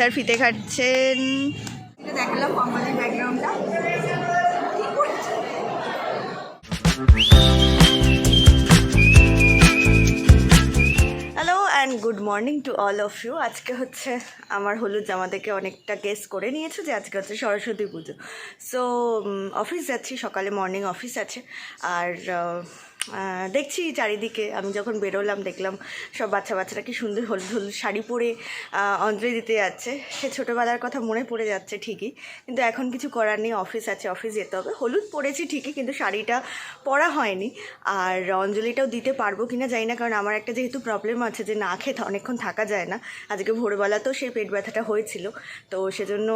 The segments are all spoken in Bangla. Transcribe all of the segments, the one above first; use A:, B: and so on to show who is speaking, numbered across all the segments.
A: স্যার ফিতে খাচ্ছেন। দেখালাম কোম্পানির ব্যাকগ্রাউন্ডটা। Hello and good morning to all of you. আজকে হচ্ছে আমার হলুদ জামা থেকে অনেকটা গেস করে নিয়েছে যে আজকে হচ্ছে সরস্বতী পুজো। সো অফিস যাচ্ছি, সকালে মর্নিং অফিস আছে। আর দেখছি চারিদিকে, আমি যখন বেরোলাম দেখলাম সব বাচ্চারা কি সুন্দর হলুদ হলুদ শাড়ি পরে অঞ্জলি দিতে যাচ্ছে। সে ছোটোবেলার কথা মনে পড়ে যাচ্ছে ঠিকই, কিন্তু এখন কিছু করার নেই, অফিস আছে, অফিস যেতে হবে। হলুদ পরেছি ঠিকই, কিন্তু শাড়িটা পরা হয়নি। আর অঞ্জলিটাও দিতে পারবো কিনা জানি না, কারণ আমার একটা যেহেতু প্রবলেম আছে যে না খেয়ে অনেকক্ষণ থাকা যায় না। আজকে ভোরবেলাতেও সেই পেট ব্যথাটা হয়েছিল, তো সেজন্য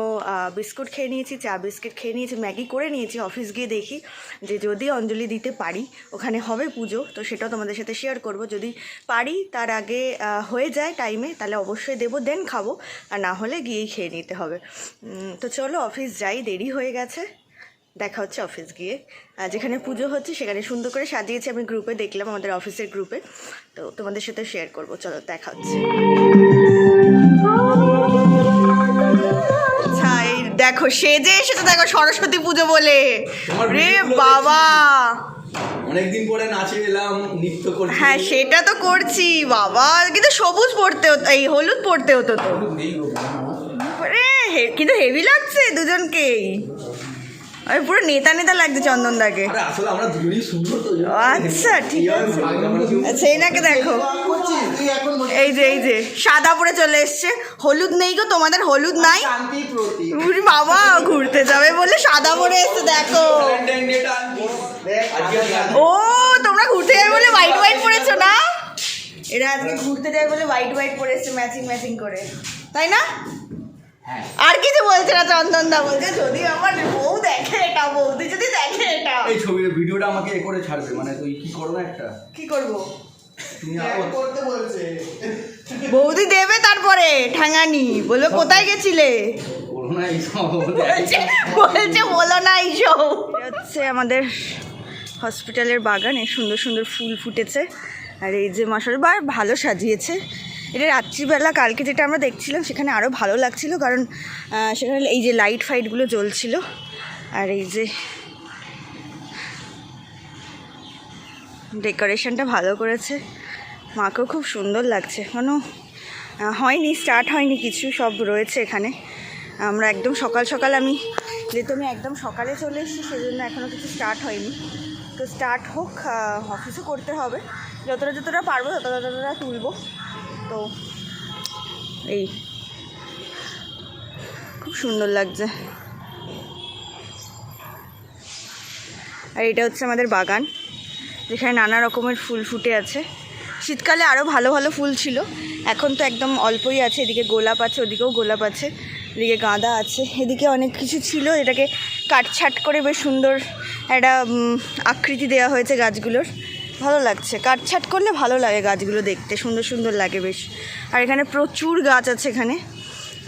A: বিস্কুট খেয়ে নিয়েছি, চা বিস্কিট খেয়ে নিয়েছি, ম্যাগি করে নিয়েছি। অফিস গিয়ে দেখি যে যদি অঞ্জলি দিতে পারি, ওখানে হবে পুজো, তো সেটাও তোমাদের সাথে শেয়ার করব। যদি পারি তার আগে হয়ে যায় টাইমে, তাহলে অবশ্যই দেবো, দেন খাবো, আর না হলে গিয়েই খেয়ে নিতে হবে। তো চলো অফিস যাই, দেরি হয়ে গেছে। দেখা হচ্ছে অফিস গিয়ে। যেখানে পুজো হচ্ছে সেখানে সুন্দর করে সাজিয়েছি, আমি গ্রুপে দেখলাম, আমাদের অফিসের গ্রুপে, তো তোমাদের সাথে শেয়ার করব। চলো দেখা হচ্ছে। আচ্ছা এই দেখো সেজে এসেছে, দেখো সরস্বতী পুজো বলে। রে বাবা,
B: অনেকদিন পরে নাচে এলাম, নৃত্য করছি।
A: হ্যাঁ সেটা তো করছি বাবা, কিন্তু সবুজ পড়তে হতো, এই হলুদ পড়তে হতো তো। কিন্তু হেভি লাগছে দুজনকেই, আমি পুরো নেতা নেতা লাগছে চন্দনদাকে।
B: আসলে আমরা দুজনেই সুন্দর তো।
A: আচ্ছা ঠিক আছে, সেই নাকে দেখো, এই যে সাদা পরে চলে এসছে। হলুদ নেই গো তোমাদের, হলুদ নাই বাবা, ঘুরতে যাবে বলে সাদা পরে এসছে দেখো। ও তোমরা ঘুরতে যাবে বলে হোয়াইট হোয়াইট পরেছো না? এরা আজকে ঘুরতে যাবে বলে হোয়াইট হোয়াইট পরে এসছে, ম্যাচিং ম্যাচিং করে, তাই না? আর কিছু বলছে না চন্দন দা, বলছে যদি আমার বউ দেখে এটা, বৌদি যদি দেখে এটা।
B: এই ছবির ভিডিওটা আমাকে এ করে ছাড়বে, মানে তুই কি করো না একটা।
A: কি করব?
B: তুমি করতে বলছে,
A: বৌদি দেবে তারপরে ঠাঙানি, বলবে কোথায় গেছিলে,
B: বলো না এইসব।
A: বলছে বলো না এইসব। হচ্ছে আমাদের হসপিটালের বাগানে সুন্দর সুন্দর ফুল ফুটেছে, আর এই যে মাসের বার ভালো সাজিয়েছে। এটা রাত্রিবেলা কালকে যেটা আমরা দেখছিলাম সেখানে আরও ভালো লাগছিল, কারণ সেখানে এই যে লাইট ফাইটগুলো জ্বলছিল, আর এই যে ডেকোরেশনটা ভালো করেছে, মাকেও খুব সুন্দর লাগছে। কোনো হয়নি, স্টার্ট হয়নি কিছু, সব রয়েছে এখানে। আমরা একদম সকাল সকাল, যেহেতু আমি একদম সকালে চলে এসেছি সেজন্য এখনও কিছু স্টার্ট হয়নি। তো স্টার্ট হোক, অফিসও করতে হবে, যতটা পারবো ততটা তুলবো। তো এই খুব সুন্দর লাগছে। আর এটা হচ্ছে আমাদের বাগান, যেখানে নানা রকমের ফুল ফুটে আছে। শীতকালে আরও ভালো ভালো ফুল ছিল, এখন তো একদম অল্পই আছে। এদিকে গোলাপ আছে, ওদিকেও গোলাপ আছে, এদিকে গাঁদা আছে, এদিকে অনেক কিছু ছিল যেটাকে কাটছাট করে বেশ সুন্দর একটা আকৃতি দেওয়া হয়েছে গাছগুলোর। ভালো লাগছে, কাটছাট করলে ভালো লাগে গাছগুলো দেখতে, সুন্দর সুন্দর লাগে বেশ। আর এখানে প্রচুর গাছ আছে,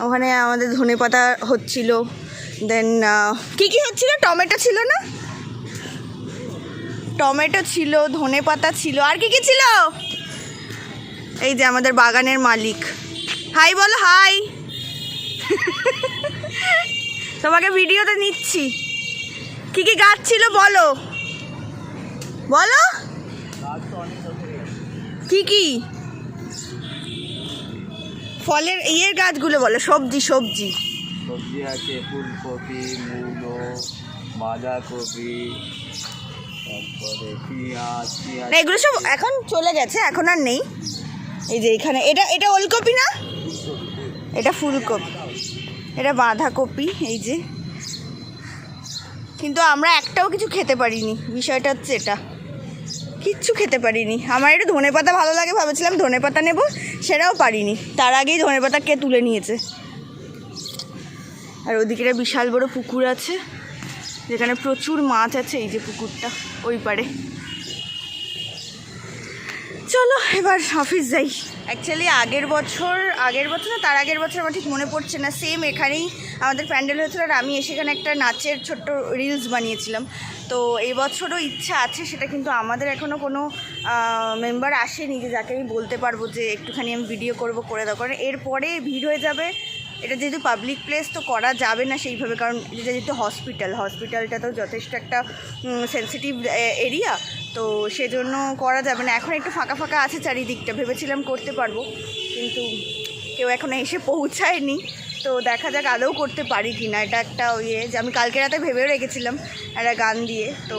A: ওখানে আমাদের ধনেপাতা হচ্ছিল, দেন কী হচ্ছিল, টমেটো ছিল না, টমেটো ছিল, ধনেপাতা ছিল, আর কি ছিল। এই যে আমাদের বাগানের মালিক, হাই বলো, হাই। তোমাকে ভিডিওতে নিচ্ছি। কি কি গাছ ছিল বলো বলো, কি কি ফলের ইয়ের গাছগুলো বলো, সবজি
C: সবজি আছে, ফুলকপি, মূলো, বাঁধাকপি, তারপরে পেঁয়াজ।
A: এগুলো সব এখন চলে গেছে, এখন আর নেই। এই যে এখানে এটা ওলকপি না, এটা ফুলকপি, এটা বাঁধাকপি, এই যে। কিন্তু আমরা একটাও কিছু খেতে পারিনি, বিষয়টা হচ্ছে এটা, কিচ্ছু খেতে পারিনি। আমার একটু ধনেপাতা ভালো লাগে, ভাবছিলাম ধনেপাতা নেব, সেটাও পারিনি, তার আগেই ধনেপাতা কে তুলে নিয়েছে। আর ওদিকে একটা বিশাল বড় পুকুর আছে, যেখানে প্রচুর মাছ আছে, এই যে পুকুরটা ওই পারে। চলো এবার অফিস যাই। অ্যাকচুয়ালি আগের বছর না তার আগের বছর, আমার ঠিক মনে পড়ছে না, সেম এখানেই আমাদের প্যান্ডেল হয়েছিল, আর আমি সেখানে একটা নাচের ছোট্ট রিলস বানিয়েছিলাম। তো এই বছরও ইচ্ছা আছে, সেটা কিন্তু আমাদের এখনও কোনো মেম্বার আসেনি যে যাকে আমি বলতে পারবো যে একটুখানি আমি ভিডিও করে দাও, কারণ এরপরে ভিড় হয়ে যাবে, এটা যেহেতু পাবলিক প্লেস তো করা যাবে না সেইভাবে, কারণ এটা যেহেতু হসপিটালটা তো যথেষ্ট একটা সেন্সিটিভ এরিয়া, তো সেজন্য করা যাবে না। এখন একটু ফাঁকা ফাঁকা আছে চারিদিকটা, ভেবেছিলাম করতে পারবো, কিন্তু কেউ এখনো এসে পৌঁছায়নি। তো দেখা যাক আদৌ করতে পারি কি না। এটা একটা ইয়ে যে আমি কালকে রাতে ভেবেও রেখেছিলাম একটা গান দিয়ে, তো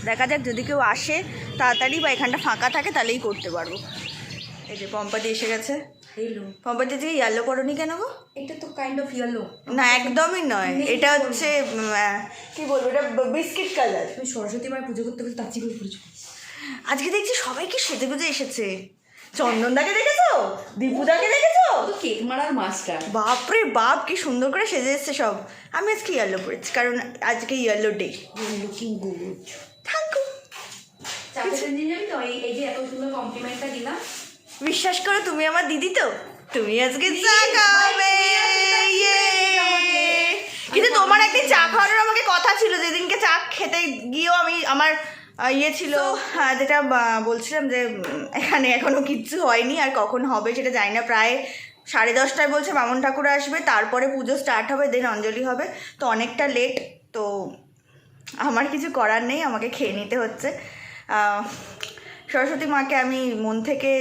A: দেখা যাক যদি কেউ আসে তাড়াতাড়ি বা এখানটা ফাঁকা থাকে তাহলেই করতে পারবো। এই যে পম্পাদি এসে গেছে। পম্পাদি যে ইয়েলো করনি কেন গো?
D: এটা তো কাইন্ড অফ ইয়েলো।
A: না একদমই নয়, এটা হচ্ছে কি বলবো, এটা বিস্কিট কালার।
D: তুমি সরস্বতী মায়ের পুজো করতে করতে তাচ্ছি করে পড়েছো।
A: আজকে দেখছি সবাই কি সেজে গুজে এসেছে। চন্দনদাকে দেখেছো? দীপুদাকে দেখেছো?
D: তো কেক মারার মাস্টার।
A: বাপরে বাপ কি সুন্দর করে সেজে এসছে সব। আমি আজকে ইয়েলো পরেছি কারণ আজকে yellow day.
D: Looking good.
A: Thank you.
D: চাকরি জানি তো এই যে এত সুন্দর কমপ্লিমেন্টটা দিলাম।
A: বিশ্বাস করো তুমি আমার দিদি তো, তুমি আজকে চা খাবে। কিন্তু তোমার একদিন চা খাওয়ানোর আমাকে কথা ছিল, যেদিনকে চা খেতে গিয়েও আমি আমার ইয়ে ছিল, যেটা বলছিলাম যে এখানে এখনও কিচ্ছু হয়নি, আর কখন হবে সেটা জানি না। প্রায় 10:30 বলছে বামন ঠাকুর আসবে, তারপরে পুজো স্টার্ট হবে, দেন অঞ্জলি হবে, তো অনেকটা লেট। তো আমার কিছু করার নেই, আমাকে খেয়ে নিতে হচ্ছে। সরস্বতী মাকে আমি মন থেকে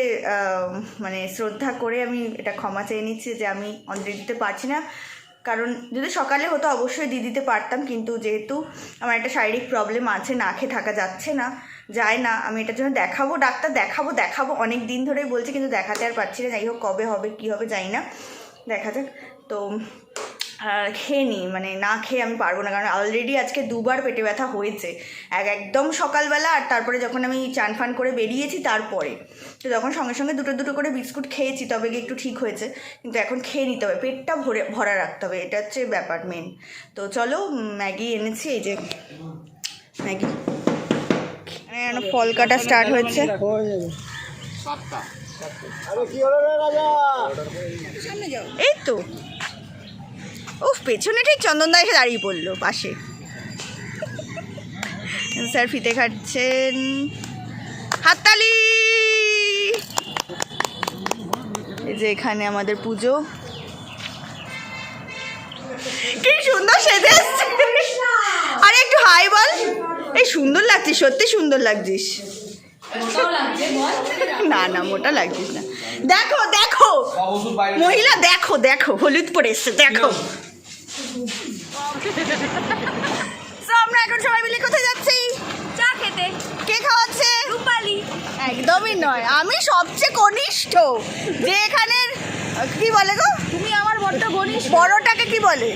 A: মানে শ্রদ্ধা করে আমি এটা ক্ষমা চেয়ে নিচ্ছি যে আমি অঞ্জলি দিতে পারছি না। কারণ যদি সকালে হতো অবশ্যই দিয়ে দিতে পারতাম, কিন্তু যেহেতু আমার একটা শারীরিক প্রবলেম আছে, না খেয়ে থাকা যাচ্ছে না, যায় না। আমি এটার জন্য দেখাবো, ডাক্তার দেখাবো অনেক দিন ধরেই বলছি, কিন্তু দেখাতে আর পারছি না। যাই হোক, কবে হবে কী হবে জানি না, দেখা যাক। তো খেয়ে নিই, মানে না খেয়ে আমি পারবো না, কারণ অলরেডি আজকে 2 বার পেটে ব্যথা হয়েছে। একদম সকালবেলা, আর তারপরে যখন আমি চান ফান করে বেরিয়েছি তারপরে। তো যখন সঙ্গে সঙ্গে দুটো করে বিস্কুট খেয়েছি তবে গিয়ে একটু ঠিক হয়েছে, কিন্তু এখন খেয়ে নিতে হবে, পেটটা ভরা রাখতে হবে, এটা হচ্ছে ব্যাপার মেন। তো চলো, ম্যাগি এনেছি, এই যে ম্যাগি। এখানে ফল কাটা স্টার্ট হয়েছে। এই তো পেছনে ঠিক চন্দনদা এসে দাঁড়িয়ে পড়লো পাশে। স্যার ফিতে খাচ্ছেন, হাততালি। এই যে এখানে আমাদের পুজো, কি সুন্দর সেজে এসছে। আরে একটু হাই বল। এই সুন্দর লাগছিস, সত্যি সুন্দর লাগছিস। না মোটা লাগছিস না। দেখো মহিলা, দেখো হলুদ পরে এসছে, দেখো। আমরা এখন সবাই মিলে কোথায় যাচ্ছি?
D: চা খেতে।
A: কে খাওয়াচ্ছে?
D: রূপালি।
A: একদমই নয়, আমি সবচেয়ে কনিষ্ঠ, যে এখানের কি বলে গো?
D: তুমি আমার বড় ঘনিষ্ঠ।
A: বড়টাকে কি বলে?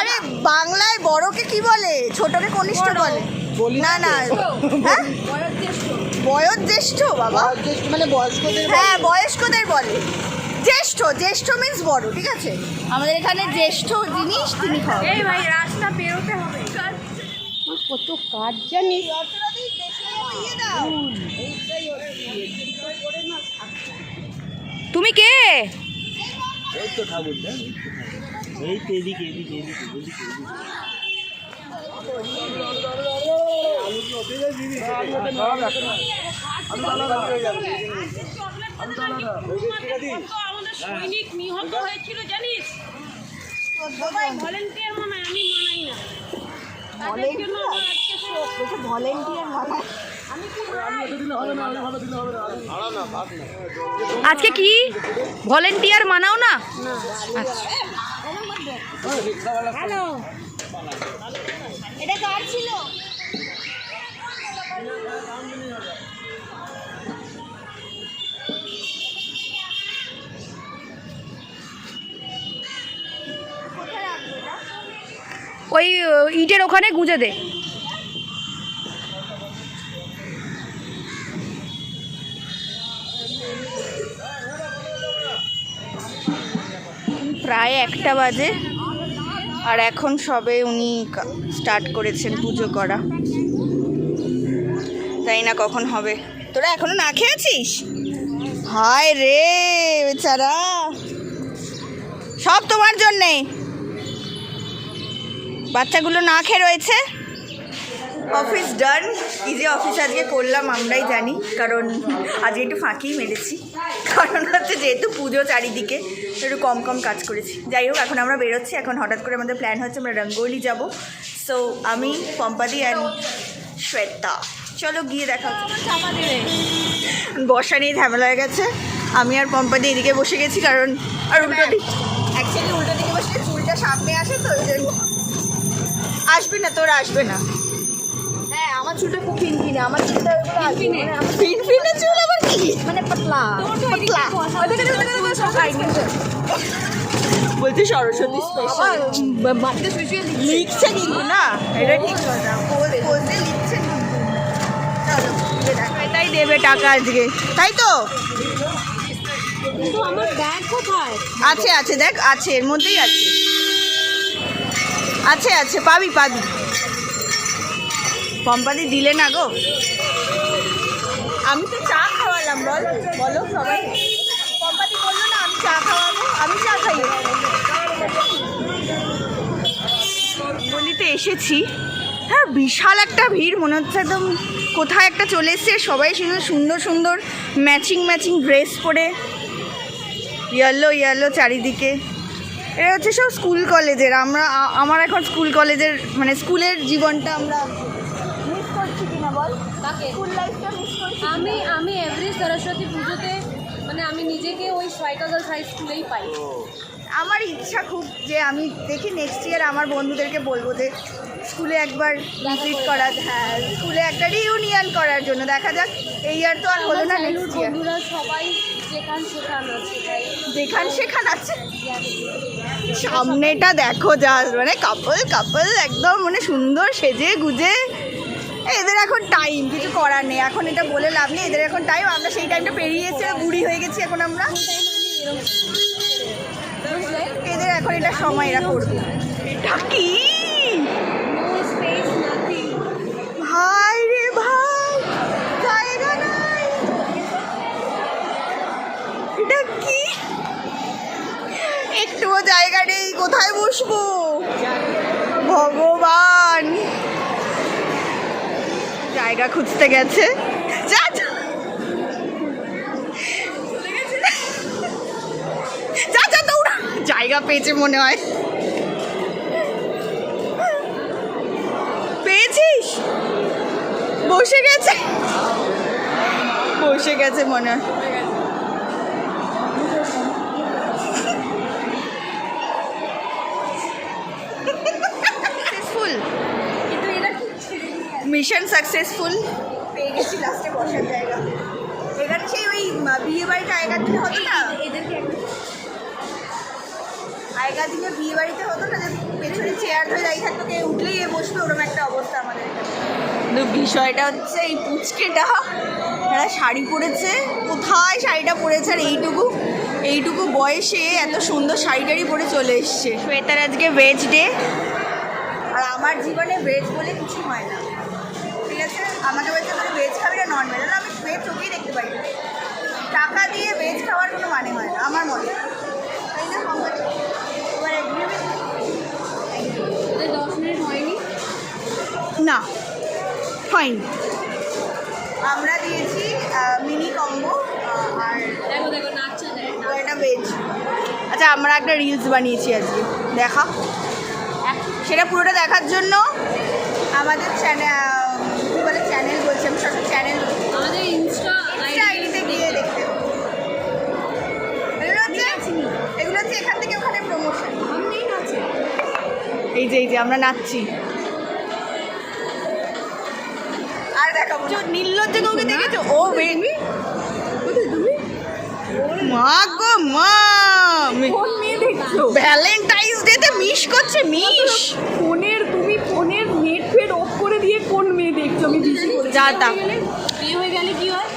A: আরে বাংলায় বড়কে কি বলে? ছোটকে কনিষ্ঠ বলে না। হ্যাঁ, বয়োজ্যেষ্ঠ। বাবা মানে বয়স্কদের, হ্যাঁ বয়স্কদের বলে জ্যেষ্ঠ মিন্স বড়, ঠিক আছে? আমাদের এখানে জ্যেষ্ঠ জিনিস তিনি খাওয়া।
D: এই ভাই রাস্তা বেরোতে হবে, কত কাজ জানি। তুমি কে?
C: এই তো ঠাকুর, এই তো এদিকে।
E: সৈনিক নিহত হয়েছিল জানিস? ভলেন্টিয়ার মনে হয়, আমি মানাই না।
D: আজকে কি ভলেন্টিয়ার মানাও না?
A: হ্যালো, এটা কার ছিল?
D: ওই ইটের ওখানে গুঁজে দে।
A: প্রায় 1টা বাজে, আর এখন সবে উনি স্টার্ট করেছেন পুজো করা। তাই না কখন হবে? তোরা এখনো না খেয়েছিস? হায় রে বেচারা, সব তোমার জন্যে। বাচ্চাগুলো না খেয়ে রয়েছে। অফিস ডান। কি যে অফিস আজকে করলাম আমরাই জানি, কারণ আজকে একটু ফাঁকিই মেরেছি। কারণ হচ্ছে যেহেতু পুজো চারিদিকে একটু কম কম কাজ করেছি। যাই হোক, এখন আমরা বেরোচ্ছি। এখন হঠাৎ করে আমাদের প্ল্যান হচ্ছে আমরা রঙ্গোলি যাব। সো আমি, পম্পাদি অ্যান্ড শ্বেতা, চলো গিয়ে দেখা হচ্ছে। বসা নিয়ে ঝামেলা হয়ে গেছে। আমি আর পম্পাদি এদিকে বসে গেছি, কারণ আর উল্টো দিক, অ্যাকচুয়ালি উল্টো দিকে বসলে চুলটা সামনে আসে, তো ওই জন্য। আসবে না, তোর আসবে না।
D: হ্যাঁ, আমার চুলটা খুব ফিনফিনে, আমার চুলটা
A: ফিনফিনে চুল আবার কি?
D: মানে পাতলা
A: পাতলা। বলছি সরস্বতী স্পেশাল
D: মাটিতে শুয়ে শুয়ে
A: লিখছে কিন্তু না, এটা ঠিক কথা। পোজে লিখছে কিন্তু। চলো গিয়ে দেখো। এটাই দেবে টাকা আজকে, তাই তো?
D: কিন্তু আমার ব্যাগ কোথায়?
A: আছে আছে, দেখ আছে, এর মধ্যেই আছে, আছে আছে, পাবি পাবি। পম্পাদি দিলে না গো। আমি তো চা খাওয়ালাম, বলো সবাই। পম্পাদি বললো না আমি চা খাওয়াবো, আমি চা খাই। গলিতে এসেছি, হ্যাঁ বিশাল একটা ভিড়, মনে হচ্ছে একদম কোথায় একটা চলে এসছে। সবাই সুন্দর সুন্দর ম্যাচিং ম্যাচিং ড্রেস পরে, ইয়েলো ইয়েলো চারিদিকে। এটা হচ্ছে সব স্কুল কলেজের। আমার এখন স্কুল কলেজের মানে স্কুলের জীবনটা আমরা মিস করছি কিনা বল। স্কুল লাইফটা মিস করছি।
E: আমি এভরি সরস্বতী পুজোতে মানে আমি নিজেকে ওই সোয়াইকা গার্লস হাই স্কুলেই পাই।
A: আমার ইচ্ছা খুব যে আমি দেখি নেক্সট ইয়ার আমার বন্ধুদেরকে বলবো যে স্কুলে একবার ভিজিট করার, হ্যাঁ স্কুলে একটা রিউনিয়ন করার জন্য। দেখা যাক, এই ইয়ার তো আর হলো না, নেক্সট ইয়ার।
E: বন্ধুরা সবাই যেখান সেখান আছে ভাই,
A: যেখান সেখান আছে। সামনেটা দেখো, যা মানে কাপল কাপল একদম মানে সুন্দর সেজে গুজে। এদের এখন টাইম, কিছু করার নেই, এখন এটা বলে লাভ নেই। এদের এখন টাইম, আমরা সেই টাইমটা পেরিয়ে এসে বুড়ি হয়ে গেছি এখন আমরা। এদের এখন এটা সময়, এরা করবে। এটা কি ভাই রে ভাই, জায়গা নাই। এটা কি, একটুও জায়গা নেই, কোথায় বসবো ভগবান। জায়গা খুঁজতে গেছে, যা যা যা যা দৌড়া, জায়গা পেয়েছে মনে হয়। পেয়েছিস? বসে গেছে, বসে গেছে মনে হয়। সাকসেসফুল, মিশন সাকসেসফুল, পেয়ে গেছি লাস্টে বসার জায়গা। এখানে সেই ওই বিয়ে বাড়িটা আগেকার দিনে হতো না, আগেকার দিনে বিয়ে বাড়িতে হতো না যে পেছনে চেয়ার ধরে দাঁড়িয়ে থাকতো, কে উঠলেই এ বসবে, ওরকম একটা অবস্থা আমাদের। কিন্তু বিষয়টা হচ্ছে এই পুচকেটা একটা শাড়ি পরেছে, কোথায় শাড়িটা পরেছে, আর এইটুকু বয়সে এত সুন্দর শাড়ি টাড়ি পরে চলে এসছে। শ্বেতার আজকে ভেজ ডে, আর আমার জীবনে ভেজ বলে কিছু হয় না, ঠিক আছে? আমাকে বলছে তুমি ভেজ খাবি না নন ভেজ, আমি ভেজ চোখেই দেখতে পাই না। টাকা দিয়ে ভেজ খাওয়ার কোনো মানে হয় না আমার মনে, তাই না? এবার এগ্রিমেন্ট
E: 10 মিনিট হয়নি
A: না, হয়নি। আমরা দিয়েছি মিনি কম্বো, আর
E: দেখো দেখো নাচছে যায় না।
A: এটা ভেজ। আচ্ছা, আমরা একটা রিলস বানিয়েছি আজকে, দেখা। সেটা পুরোটা দেখার জন্য আমাদের চ্যানেল, কী বলে চ্যানেল বলছি আমি, সব চ্যানেল
E: আমাদের ইনস্টা
A: আইডিতে গিয়ে দেখতে। এগুলো হচ্ছে এখান থেকে ওখানে প্রমোশন।
E: সামনেই নাচে।
A: এই যে আমরা নাচছি। আর দেখাবো নির্লজ্জ কাউকে দেখেছো? ও বেবি, তুমি মা গো মা,
D: কোন মেয়ে দেখছো?
A: ভ্যালেন্টাইন্স ডেতে মিস করছে, মিস।
D: তুমি ফোনের নেট ফেট অফ করে দিয়ে কোন মেয়ে দেখছো? আমি বিজি করে
A: যা তা
E: বিয়ে হয়ে গেলে কি হয়?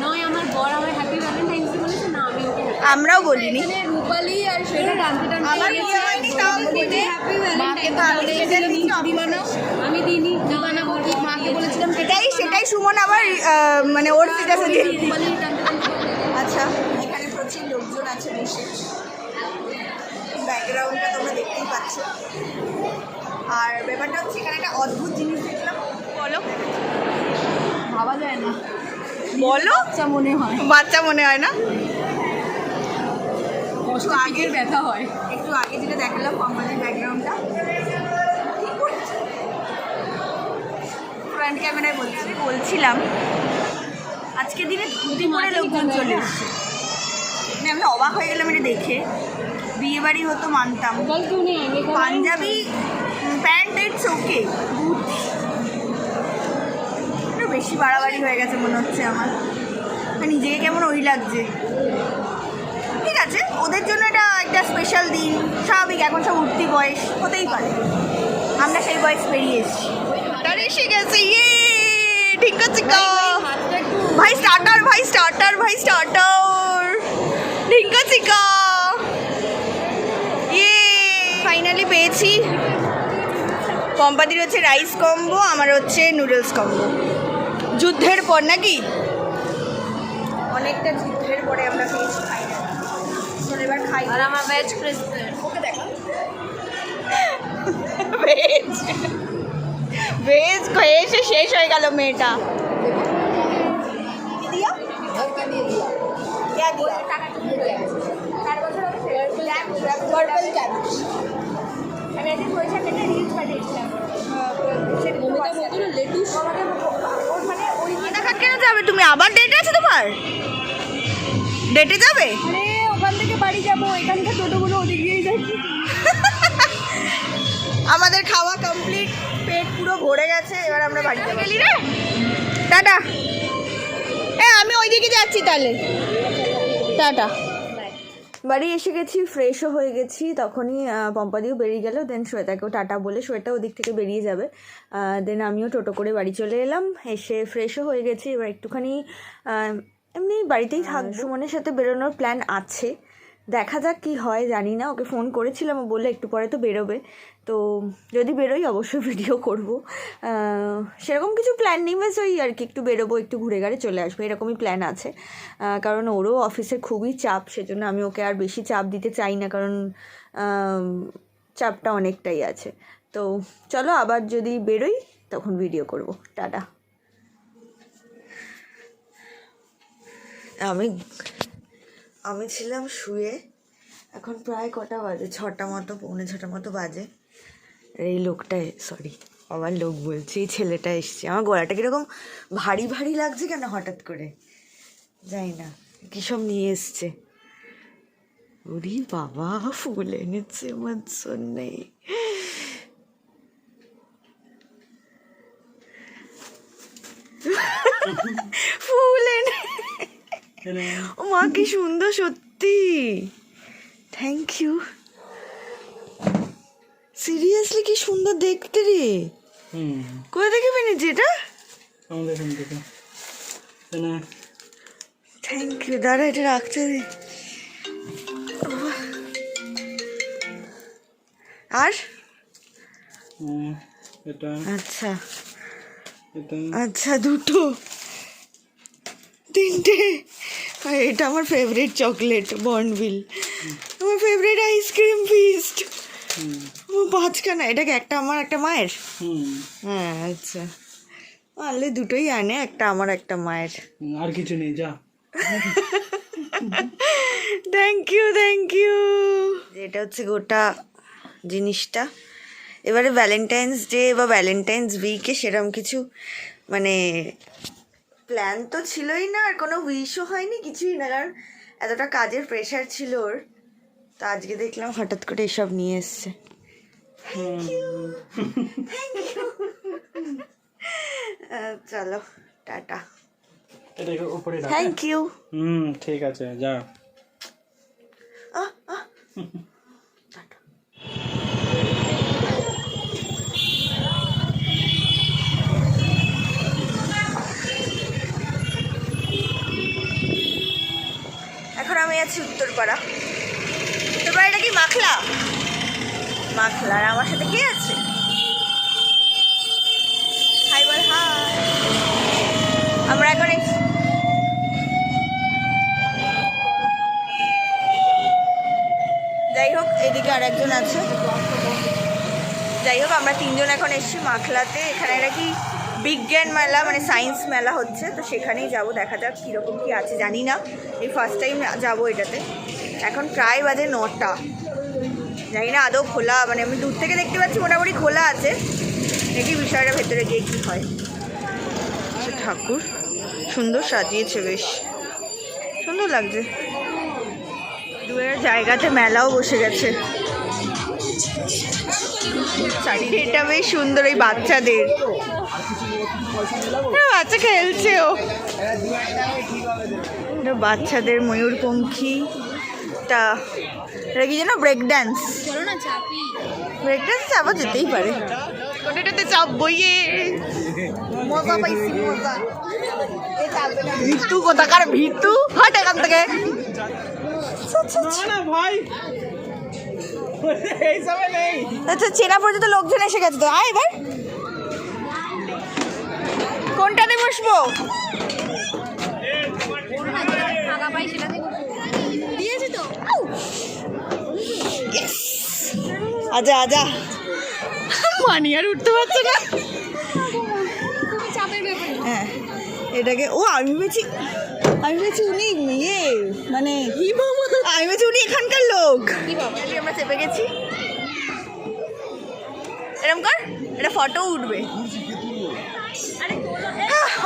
E: নয় আমার বর আমার হ্যাপি ভ্যালেন্টাইন্স ডে বলেছে, না আমি ওকে
A: আমরাও বলিনি।
E: এখানে রূপালি আর সেটা টানতে টানতে
A: আমার বিয়ে হয়নি, তাও বলি।
E: হ্যাপি
A: মাকে তো আমি সেটাই দিচ্ছি, অফিসে।
E: আমি দিইনি, দিবানা বলি মাকে বলেছিলাম
A: সেটাই সুমন আবার মানে ওর স্ট্যাটাসে দিয়ে।
E: রূপালি টানতে টানতে
A: আচ্ছা, এখানে প্রচুর লোকজন আছে বসে, ব্যাকগ্রাউন্ডটা তোমরা দেখতেই পাচ্ছ। আর ব্যাপারটা হচ্ছে এখানে একটা অদ্ভুত জিনিস দেখলাম। বলো
D: ভাবা যায় না,
A: বলো
D: বাচ্চা মনে হয়,
A: বাচ্চা মনে হয় না?
D: কষ্ট আগের ব্যথা হয়।
A: একটু আগে যেটা দেখালাম কোম্পানির ব্যাকগ্রাউন্ডটা ফ্রন্ট ক্যামেরায় বলছিলাম আজকে দিনে ধুতি পরে লোকজন চলে এসছে। মানে আমি অবাক হয়ে গেলাম এটা দেখে। বিয়ে বাড়ি হতো মানতাম, পাঞ্জাবি প্যান্ট ইটস ওকে, একটু বেশি বাড়াবাড়ি হয়ে গেছে মনে হচ্ছে আমার। নিজেকে কেমন ওই লাগছে। ঠিক আছে, ওদের জন্য এটা একটা স্পেশাল দিন, স্বাভাবিক। এখন সব উঠতি বয়স, হতেই পারে। আমরা সেই বয়স পেরিয়ে এসেছি। এসে গেছে, ইয়ে ঠিক আছে। ভাই স্টার্টার, ভাই স্টার্টার, ভাই স্টার্টার, ঠিক আছে। ইয়ে ফাইনালি পেয়েছি। পম্পাদির হচ্ছে রাইস কম্বো, আমার হচ্ছে নুডলস কম্বো। যুদ্ধের পর নাকি, অনেকটা যুদ্ধের পরে আমরা পেয়েছি ফাইনালি। এবার খাই।
E: আর আমার ভেজ ক্রিস্পি।
A: ওকে দেখা ভেজ ভেজ খেয়ে এসে শেষ হয়ে গেল মেয়েটা। কেন যাবে তুমি? আবার ডেটে আছে তোমার? ডেটে যাবে?
D: আরে ওখান থেকে বাড়ি যাবো, এখানকার টোটোগুলো ওদিক দিয়েই যাচ্ছি।
A: আমাদের খাওয়া কমপ্লিট, পেট পুরো ভরে গেছে, এবার আমরা বাড়ি যাবো। গেলি রে, টাটা। আমি ওইদিকে যাচ্ছি তাহলে, টাটা। বাড়ি এসে গেছি, ফ্রেশও হয়ে গেছি। তখনই পম্পাদিও বেরিয়ে গেল। দেন শ্বেতাকেও টাটা বলে শ্বেতা ওদিক থেকে বেরিয়ে যাবে। দেন আমিও টোটো করে বাড়ি চলে এলাম। এসে ফ্রেশও হয়ে গেছি। এবার একটুখানি এমনি বাড়িতেই থাকবো। সুমনের সাথে বেরোনোর প্ল্যান আছে, দেখা যাক কি হয়, জানি না। ওকে ফোন করেছিলাম, ও বললো একটু পরে তো বেরোবে। তো যদি বেরোই অবশ্যই ভিডিও করব। সেরকম কিছু প্ল্যান নেই, বাস ওই আর কি একটু বেরোবো, একটু ঘুরে ঘাড়ে চলে আসবো, এরকমই প্ল্যান আছে। কারণ ওরও অফিসে খুবই চাপ, সেজন্য আমি ওকে আর বেশি চাপ দিতে চাই না, কারণ চাপটা অনেকটাই আছে। তো চলো, আবার যদি বেরোই তখন ভিডিও করব। টাটা। আমি ছিলাম শুয়ে, এখন প্রায় কটা বাজে, 6টা মতো, পৌনে 6টা মতো বাজে। এই লোকটা, সরি আমার লোক বলছি, এই ছেলেটা এসছে। আমার গলাটা কীরকম ভারী ভারী লাগছে কেন হঠাৎ করে, জানি না, কী সব নিয়ে এসছে। ওরে বাবা, ফুল এনেছে আমার জন্যে। ফুল এনে, ও মা কি সুন্দর সত্যি, থ্যাংক ইউ। সিরিয়াসলি কি সুন্দর দেখতে রে। কোথা থেকে পেয়েছি এটা? থ্যাংক ইউ, দাঁড়া এটা রাখতে দে। আর আচ্ছা আচ্ছা, দুটো তিনটে। এটা আমার ফেভারিট চকলেট, বর্নভিল, আমার ফেভারিট আইসক্রিম ফিস্ট। 5খানা, এটাকে একটা আমার একটা মায়ের। হ্যাঁ আচ্ছা, আনলে দুটোই আনে, একটা আমার একটা মায়ের।
C: আর কিছু নেই, যা।
A: Thank you thank you. এটা হচ্ছে গোটা জিনিসটা। এবারে ভ্যালেন্টাইন্স ডে বা ভ্যালেন্টাইন্স উইকে সেরকম কিছু মানে প্ল্যান তো ছিলই না, আর কোনো উইশও হয়নি, কিছুই না, কারণ এতটা কাজের প্রেশার ছিল ওর। তো আজকে দেখলাম হঠাৎ করে এসব নিয়ে এসছে। চলো টাটা, থ্যাংক ইউ।
C: ঠিক আছে, যা।
A: এখন আমি আছি উত্তরপাড়া। উত্তরপাড়াটা কি মাখলা? মাখলা। আর আমার সাথে কে আছে? হাই বল, হাই। আমরা এখন যাই হোক, এদিকে আর একজন আছে। যাই হোক, আমরা 3জন এখন এসেছি মাখলাতে। এখানে এরা কি বিজ্ঞান মেলা মানে সায়েন্স মেলা হচ্ছে, তো সেখানেই যাব, দেখা যাক কীরকম কী আছে জানি না, এই ফার্স্ট টাইম যাবো এটাতে। এখন প্রায় বাজে 9টা, জানি না আদৌ খোলা, মানে আমি দূর থেকে দেখতে পাচ্ছি মোটামুটি খোলা আছে, দেখি বিষয়টা ভেতরে গিয়ে কী হয়। ঠাকুর সুন্দর সাজিয়েছে, বেশ সুন্দর লাগছে। দুয়ের জায়গাতে মেলাও বসে গেছে চারিদিকে, এটা বেশ সুন্দর। ওই বাচ্চাদের, বাচ্চা খেলছে, ও বাচ্চাদের ময়ূরপঙ্খীটা, এটা কি যেন ব্রেক ডান্স, ব্রেক ডান্স আবার যেতেই পারে, ওটাতে চাপবই, মজা পাইছি মজা। ভিতু কোথাকার ভিতু, হাট এখান থেকে। আচ্ছা চেনা পর্যন্ত লোকজন এসে গেছে তো, আয় এবার কোনটাতে বসবো? আজা আজা, মানি আর উঠতে পারছে না। হ্যাঁ এটাকে, ও আমি ভেবেছি উনি ইয়ে মানে আমি ভেবেছি উনি এখানকার লোক। আমরা চেপে গেছি, এরকম কর, এটা ফটো উঠবে।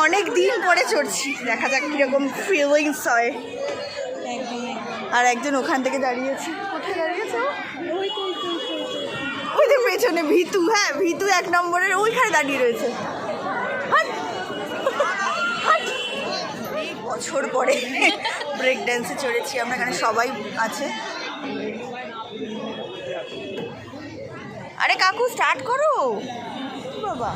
A: অনেক দিন পরে চড়ছি, দেখা যাক কিরকম ফিলিংস হয়। আর একজন ওখান থেকে দাঁড়িয়েছে, কোথায় দাঁড়িয়েছে? ওই তো পেছনে ভিতু, হ্যাঁ ভিতু 1 নম্বরের ওইখানে দাঁড়িয়ে রয়েছে। বছর পরে ব্রেক ড্যান্সে চড়েছি আমরা, এখানে সবাই আছে। আরে কাকু স্টার্ট করো বাবা।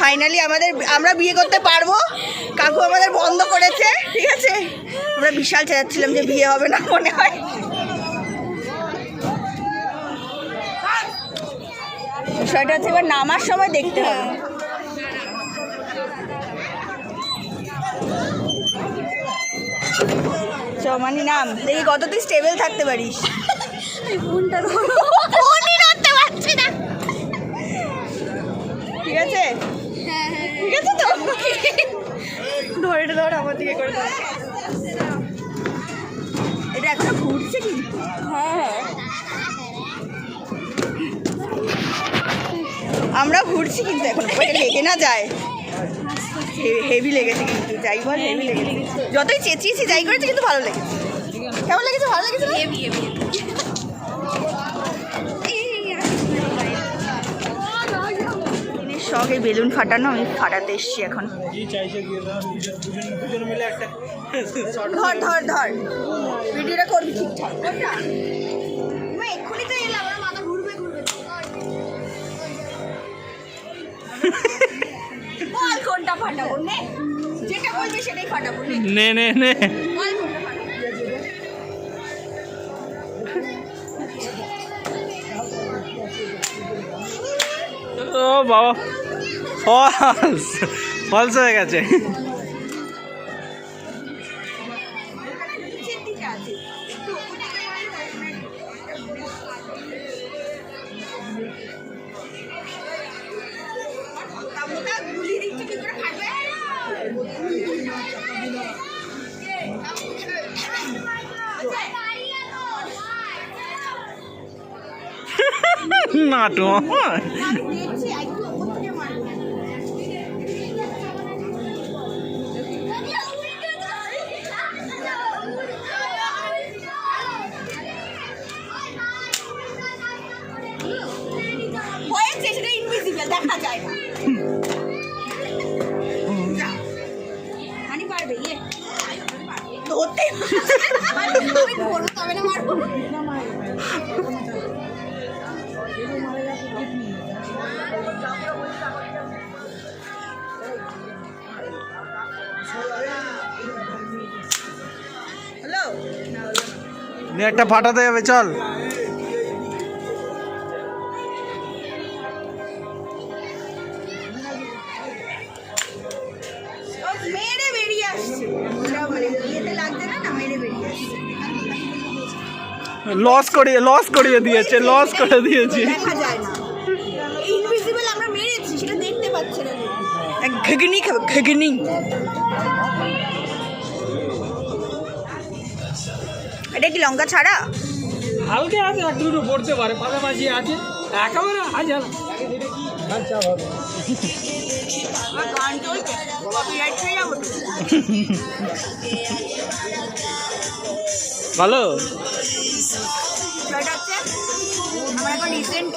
A: ফাইনালি আমরা বিয়ে করতে পারবো, কাকু আমাদের বন্ধ করেছে, ঠিক আছে। আমরা বিশাল চেঁচাচ্ছিলাম যে বিয়ে হবে না মনে হয়। বিষয়টা হচ্ছে এবার নামার সময় দেখতে হবে। চমানি নাম দেখি কত তুই স্টেবল থাকতে পারিস। ফোনটা ফোনই ধরতে পারছি না, ঠিক আছে ঠিক আছে তো, ধর আমার দিকে করে ধর। এটা এখনো ঘুরছে কিন্তু, হ্যাঁ আমরা ঘুরছি কিন্তু এখন, লেগে না যায়। হেভি লেগেছে কিন্তু, যাই বল হেভি লেগেছে, যতই চেঁচিয়েছি যাই করেছি কিন্তু ভালো লেগেছে। কেমন লেগেছে? ভালো লেগেছে না? শখ এই বেলুন ফাটানো, আমি ফাটাতে এসছি এখন। ধর ভিডিওটা করবি ঠিকঠাক। এক্ষুনি তো এলাম, আমার মাথা ঘুরবে। বল কোনটা ফাটাবো? নে যেটা বলবি সেটাই ফাটাবো।
C: নে
A: বল কোনটা ফাটাবো।
C: ও বাবা, ফলস হয়ে গেছে। নাটু
A: হয়েছে সেটা ইনভিজিবল দেখা যায় না মানে পারবে ইয়ে ধরতে আমি ধরবো তবে না মারবো হ্যালো
C: নেটটা ফাটাতে হবে চল
A: মেরে বেরিয়ে আসছে ইয়েতে লাগছে না মেরে বেরিয়ে আসছে
C: লস করিয়ে দিয়েছে লস করে দিয়েছি
A: দেখা যায় না ইনভিজিবল আমরা মেরেছি সেটা দেখতে পাচ্ছে না ঘেগনি খাবে ঘেগনি এটা কি লঙ্কা ছাড়া
C: হালকা আছে এক দুটো পড়তে পারে পাশাপাশি আছে একেবারে হাজার
A: আমার গান চলছে কপিরাইট হয়ে যাবো তো।
C: ভালো
A: বিষয়টা হচ্ছে আমার এখন রিসেন্ট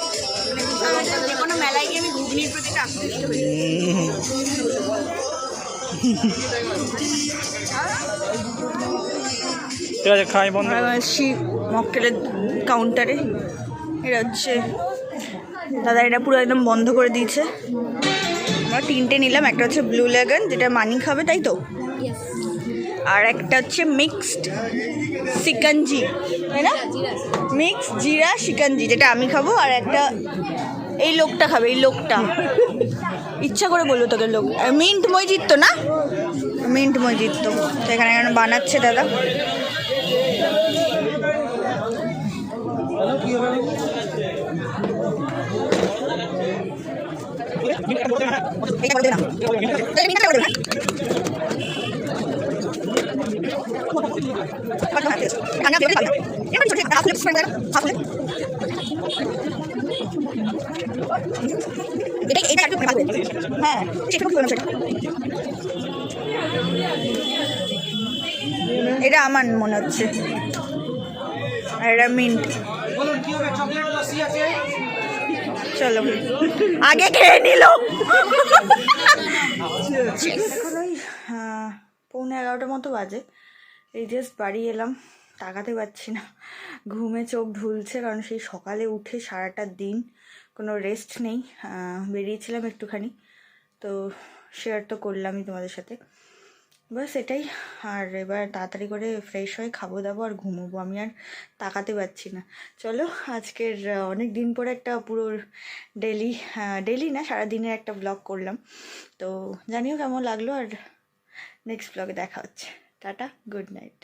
A: যে কোনো মেলায় গিয়ে আমি ঘুগনির প্রতি একটা আকৃষ্ট হয়েছি
C: ঠিক আছে খাই বন্ধ
A: আমরা এসেছি মকটেলের কাউন্টারে এটা হচ্ছে দাদা এটা পুরো একদম বন্ধ করে দিয়েছে আমরা তিনটে নিলাম একটা হচ্ছে ব্লু লেগন যেটা মানি খাবে তাই তো আর একটা হচ্ছে মিক্সড সিকাঞ্জি তাই না মিক্সড জিরা সিকাঞ্জি যেটা আমি খাবো আর একটা এই লোকটা খাবে এই লোকটা ইচ্ছা করে বলবো তোকে লোক মিন্ট মইজিত তো না মিন্ট মইজিত তো এখানে এখানে বানাচ্ছে দাদা হ্যাঁ এটা আমার মনে হচ্ছে আর এটা মিন্ট চলো আগে খেয়ে নিল এখন ওই 11:15 মতো বাজে এই জাস্ট বাড়ি এলাম তাকাতে পারছি না ঘুমে চোখ ঢুলছে কারণ সেই সকালে উঠে সারাটা দিন কোনো রেস্ট নেই বেরিয়েছিলাম একটুখানি তো শেয়ার তো করলামই তোমাদের সাথে বাস এটাই আর এবার তাড়াতাড়ি করে ফ্রেশ হয়ে খাবো দাবো আর ঘুমোবো আমি আর তাকাতে পারছি না চলো আজকের অনেক দিন পরে একটা পুরো ডেলি না সারাদিনের একটা ব্লগ করলাম তো জানিও কেমন লাগলো আর নেক্সট ব্লগে দেখা হচ্ছে টাটা গুড নাইট